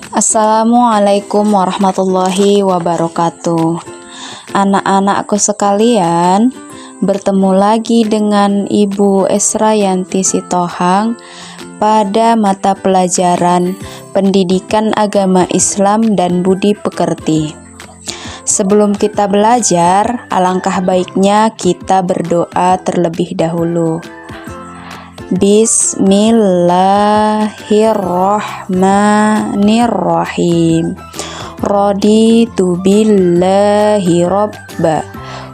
Assalamualaikum warahmatullahi wabarakatuh. Anak-anakku sekalian, bertemu lagi dengan Ibu Esra Yanti Sitohang pada mata pelajaran Pendidikan Agama Islam dan Budi Pekerti. Sebelum kita belajar, alangkah baiknya kita berdoa terlebih dahulu. Bismillahirrahmanirrahim. Raditu billahi robba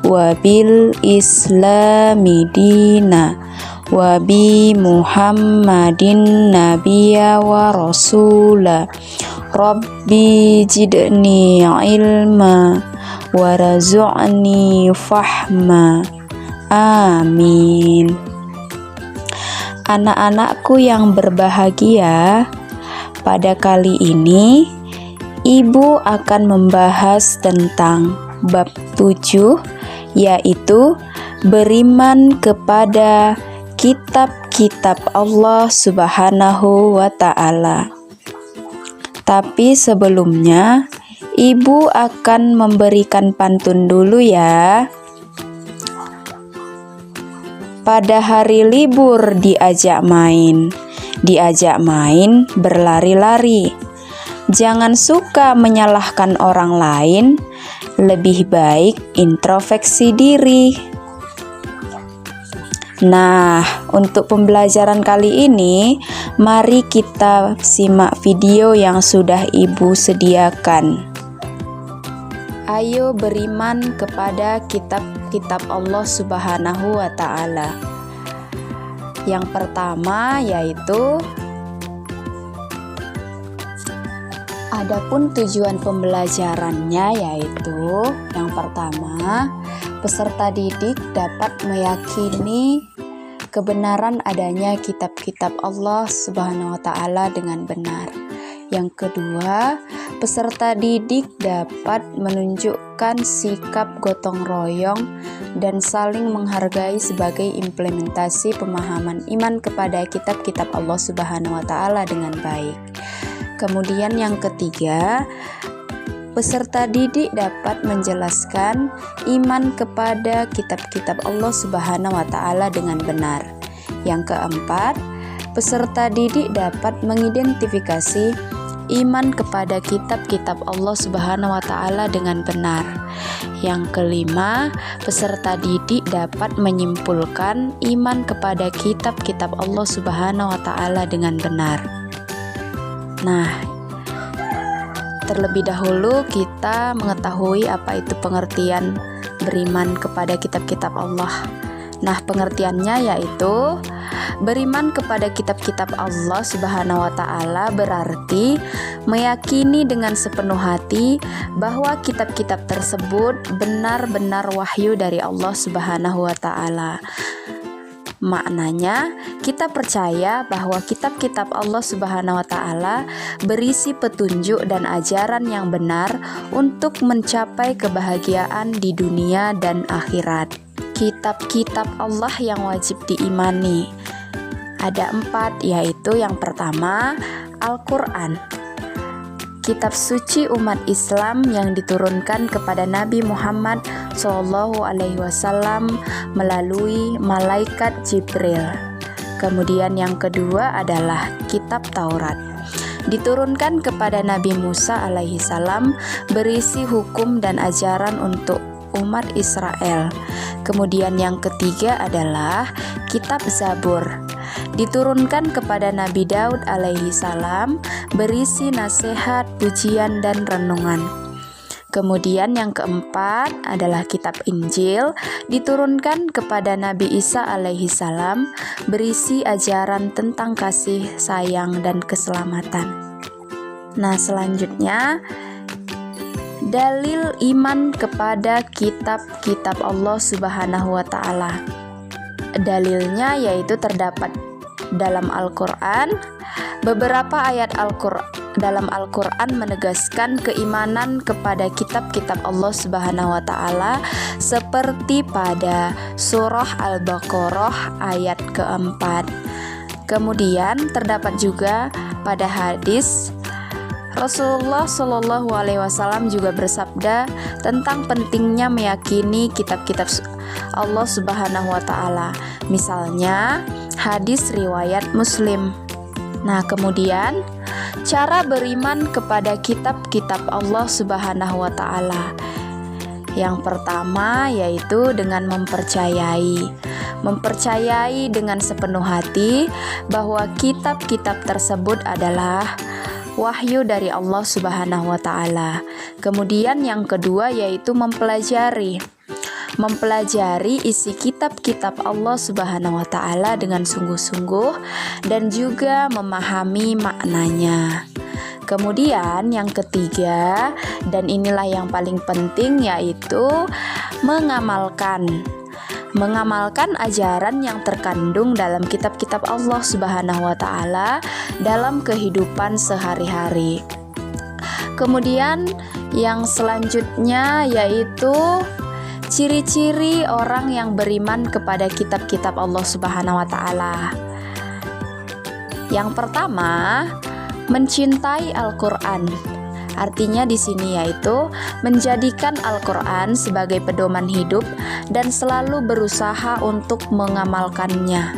wa bil islami dina wa bi muhammadin nabiyya wa rasula. Rabbi jidni ilma warzuqni fahma. Amin. Anak-anakku yang berbahagia, pada kali ini Ibu akan membahas tentang bab 7, yaitu beriman kepada kitab-kitab Allah Subhanahu wa Ta'ala. Tapi sebelumnya, Ibu akan memberikan pantun dulu ya. Pada hari libur diajak main berlari-lari. Jangan suka menyalahkan orang lain, lebih baik introspeksi diri. Nah, untuk pembelajaran kali ini, mari kita simak video yang sudah Ibu sediakan. Ayo beriman kepada kitab-kitab Allah Subhanahu wa Ta'ala. Yang pertama yaitu, adapun tujuan pembelajarannya yaitu, yang pertama, peserta didik dapat meyakini kebenaran adanya kitab-kitab Allah Subhanahu wa Ta'ala dengan benar. Yang kedua, peserta didik dapat menunjukkan sikap gotong royong dan saling menghargai sebagai implementasi pemahaman iman kepada kitab-kitab Allah Subhanahu wa Ta'ala dengan baik. Kemudian yang ketiga, peserta didik dapat menjelaskan iman kepada kitab-kitab Allah Subhanahu wa Ta'ala dengan benar. Yang keempat, peserta didik dapat mengidentifikasi iman kepada kitab-kitab Allah Subhanahu wa Ta'ala dengan benar. Yang kelima, peserta didik dapat menyimpulkan iman kepada kitab-kitab Allah Subhanahu wa Ta'ala dengan benar. Nah, terlebih dahulu kita mengetahui apa itu pengertian beriman kepada kitab-kitab Allah. Nah, pengertiannya yaitu beriman kepada kitab-kitab Allah Subhanahu wa Ta'ala berarti meyakini dengan sepenuh hati bahwa kitab-kitab tersebut benar-benar wahyu dari Allah Subhanahu wa Ta'ala. Maknanya, kita percaya bahwa kitab-kitab Allah Subhanahu wa Ta'ala berisi petunjuk dan ajaran yang benar untuk mencapai kebahagiaan di dunia dan akhirat. Kitab-kitab Allah yang wajib diimani ada 4, yaitu yang pertama, Al-Quran, kitab suci umat Islam yang diturunkan kepada Nabi Muhammad SAW melalui malaikat Jibril. Kemudian yang kedua adalah kitab Taurat, diturunkan kepada Nabi Musa alaihissalam, berisi hukum dan ajaran untuk umat Israel. Kemudian yang ketiga adalah kitab Zabur, diturunkan kepada Nabi Daud alaihissalam, berisi nasihat, pujian, dan renungan. Kemudian yang keempat adalah kitab Injil, diturunkan kepada Nabi Isa alaihissalam, berisi ajaran tentang kasih, sayang, dan keselamatan. Nah, selanjutnya dalil iman kepada kitab-kitab Allah Subhanahu wa Ta'ala. Dalilnya yaitu terdapat dalam Al-Quran. Beberapa ayat dalam Al-Quran menegaskan keimanan kepada kitab-kitab Allah Subhanahu wa Ta'ala, seperti pada surah Al-Baqarah ayat keempat. Kemudian terdapat juga pada hadis Rasulullah Shallallahu Alaihi Wasallam juga bersabda tentang pentingnya meyakini kitab-kitab Allah Subhanahu Wa Taala. Misalnya hadis riwayat Muslim. Nah, kemudian cara beriman kepada kitab-kitab Allah Subhanahu Wa Taala. Yang pertama yaitu dengan mempercayai dengan sepenuh hati bahwa kitab-kitab tersebut adalah wahyu dari Allah Subhanahu wa taala. Kemudian yang kedua yaitu mempelajari isi kitab-kitab Allah Subhanahu wa taala dengan sungguh-sungguh dan juga memahami maknanya. Kemudian yang ketiga, dan inilah yang paling penting, yaitu mengamalkan ajaran yang terkandung dalam kitab-kitab Allah Subhanahu wa taala dalam kehidupan sehari-hari. Kemudian yang selanjutnya yaitu ciri-ciri orang yang beriman kepada kitab-kitab Allah Subhanahu wa taala. Yang pertama, mencintai Al-Qur'an. Artinya di sini yaitu menjadikan Al-Qur'an sebagai pedoman hidup dan selalu berusaha untuk mengamalkannya.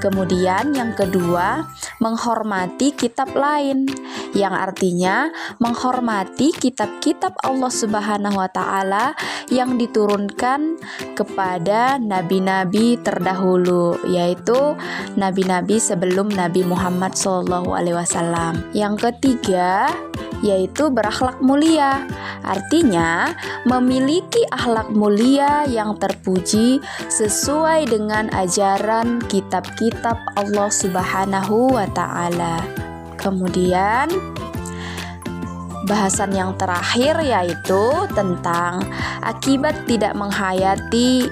Kemudian yang kedua, menghormati kitab lain, yang artinya menghormati kitab-kitab Allah Subhanahu wa taala yang diturunkan kepada nabi-nabi terdahulu, yaitu nabi-nabi sebelum Nabi Muhammad SAW. Yang ketiga yaitu berakhlak mulia, artinya memiliki akhlak mulia yang terpuji sesuai dengan ajaran kitab-kitab Allah Subhanahu wa taala. Kemudian bahasan yang terakhir yaitu tentang akibat tidak menghayati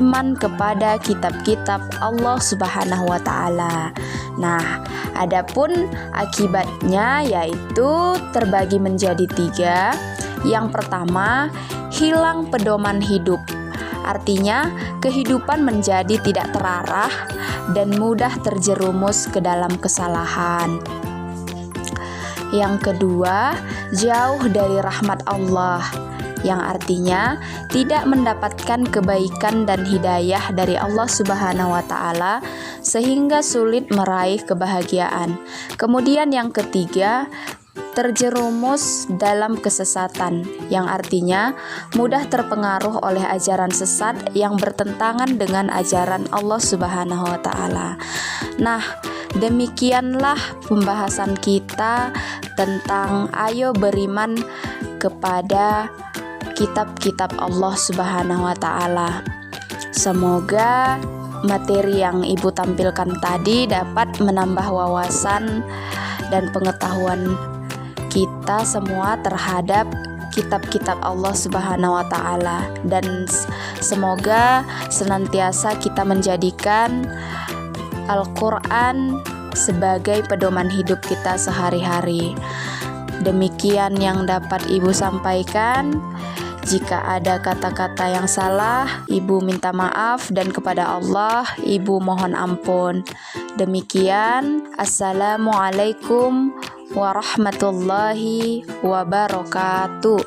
iman kepada kitab-kitab Allah Subhanahu wa taala. Nah, adapun akibatnya yaitu terbagi menjadi 3. Yang pertama, hilang pedoman hidup. Artinya, kehidupan menjadi tidak terarah dan mudah terjerumus ke dalam kesalahan. Yang kedua, jauh dari rahmat Allah, yang artinya tidak mendapatkan kebaikan dan hidayah dari Allah Subhanahu wa taala sehingga sulit meraih kebahagiaan. Kemudian yang ketiga, terjerumus dalam kesesatan, yang artinya mudah terpengaruh oleh ajaran sesat yang bertentangan dengan ajaran Allah Subhanahu wa taala. Nah, demikianlah pembahasan kita tentang ayo beriman kepada kitab-kitab Allah Subhanahu wa taala. Semoga materi yang Ibu tampilkan tadi dapat menambah wawasan dan pengetahuan kita semua terhadap kitab-kitab Allah Subhanahu wa taala, dan semoga senantiasa kita menjadikan Al-Qur'an sebagai pedoman hidup kita sehari-hari. Demikian yang dapat Ibu sampaikan. Jika ada kata-kata yang salah, Ibu minta maaf, dan kepada Allah Ibu mohon ampun. Demikian, Assalamualaikum warahmatullahi wabarakatuh.